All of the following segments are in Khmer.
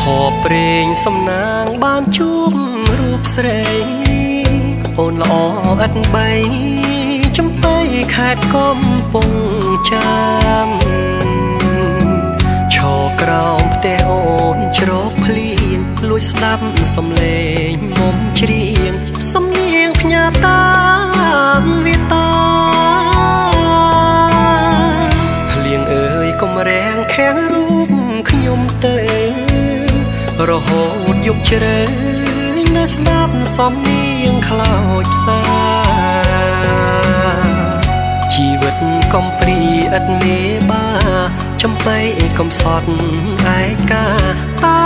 បព្រេងសំណាងបានជួបរូបស្រីអូនល្អឥតបីចំបៃខេត្តកំពង់ចាមឈរក្រោមផ្ទះអូនជ្រកភ្លៀងលួចស្ដាប់សំឡេងមុំច្រៀងសំនៀងផ្ញើតាមវាតាភ្លៀងអើយកុំរាំងខាំងរូបខ្ញុំទៅរហូតយប់ជ្រៅនៅស្ដាប់សំនៀងខ្លោចផ្សាជីវិតកំព្រីឥតមេបាចំបៃកំសត់ឯកាតា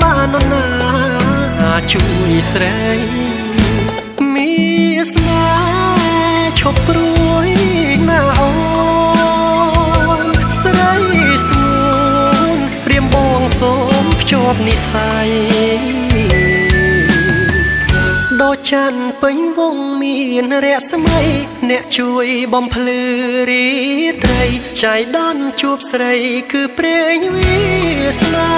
បាននរណាជួយស្រីមានស្នេហ៍ឈប់ព្រួយណាអូនស្រីស្ងួនព្រាមបងសូមភ្ជាប់និស្ស័យដូចច័ន្ទពេញវងមានរស្មីអ្នកជួយបំភ្លឺរាត្រីចៃដន្យជួបស្រីគឺព្រេងវាសនា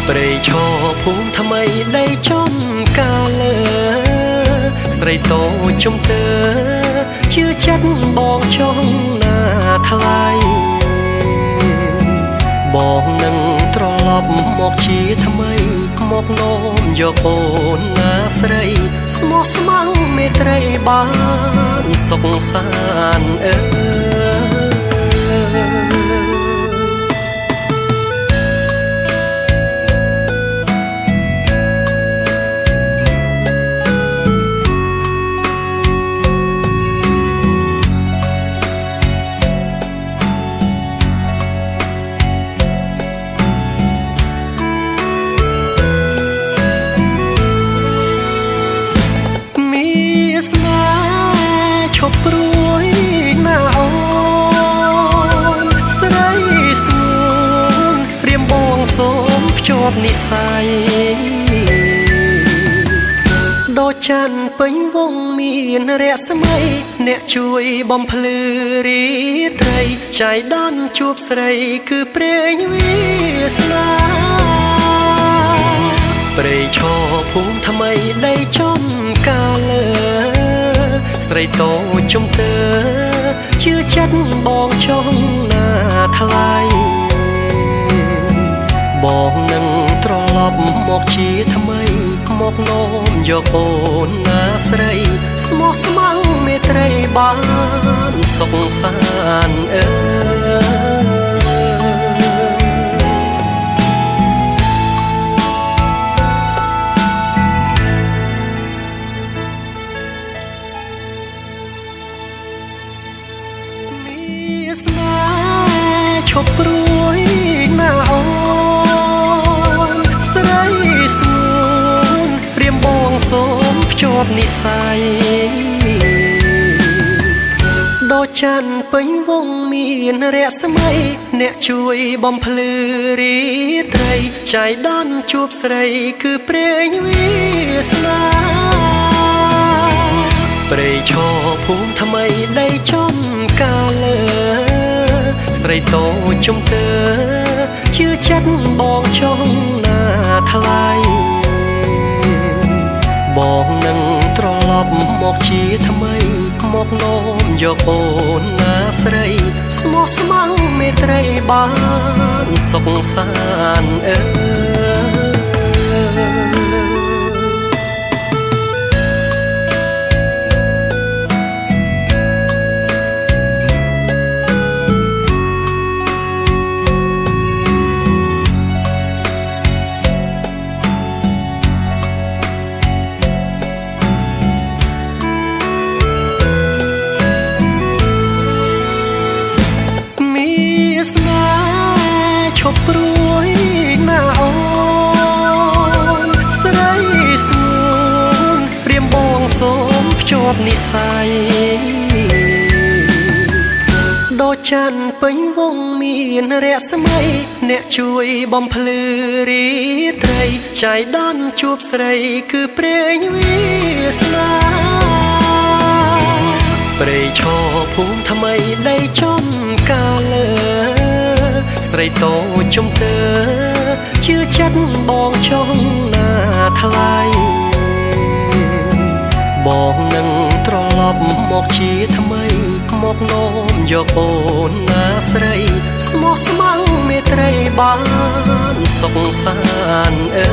ព្រៃឈរភូមិថ្មីដីចំកាលើស្រីតូចជំទើជឿចិត្តបងចង់ណាថ្លៃបងនឹងត្រឡប់មកជាថ្មីមកនោមយកអូនណាស្រីស្មោះស្ម័គ្រមេត្រីបានសុខសាន្តអើឈប់ព្រួយណាអូនស្រីស្ងួនព្រាមបងសូមភ្ជាប់និស្ស័យដូចច័ន្ទពេញវងមានរស្មីអ្នកជួយបំភ្លឺរាត្រីចៃដន្យជួបស្រីគឺព្រេងវាសនាព្រៃឈរភូមិថ្មីដីចំកាលើស្រីតូចជំទើជឿចិត្តបងចង់ណាថ្លៃបងនឹងត្រឡប់មកជាថ្មីមកនោមយកអូនណាស្រីស្មោះស្ម័គ្រមេត្រីបានសុខសាន្តអើស្នេហ៍ឈប់ព្រួយណាអូនស្រីស្ងួនព្រាមបងសូមភ្ជាប់និស្ស័យដូចច័ន្ទពេញវងមានរស្មីអ្នកជួយបំភ្លឺរាត្រីចៃដន្យជួបស្រីគឺព្រេងវាសនាព្រៃឈរភូមិថ្មីដីចំកាលើស្រីតូចជំទើជឿចិត្តបងចង់ណាថ្លៃបងនឹងត្រឡប់មកជាថ្មីមកនោមយកអូនណាស្រីស្មោះស្ម័គ្រមេត្រីបានសុខសាន្តអើឈប់ព្រួយណាអូនស្រីស្ងួនព្រាមបងសូមភ្ជាប់និស្ស័យដូចច័ន្ទពេញវងមានរស្មីអ្នកជួយបំភ្លឺរាត្រីចៃដន្យជួបស្រីគឺព្រេងវាសនាព្រៃឈរភូមិថ្មីដីចំកាលើស្រីតូចជំទើ ជឿចិត្តបងចង់ណាថ្លៃបងនឹងត្រឡប់មកជាថ្មីមកនោមយកអូនណាស្រីស្មោះស្ម័គ្រមេត្រីបានសុខសាន្តអើ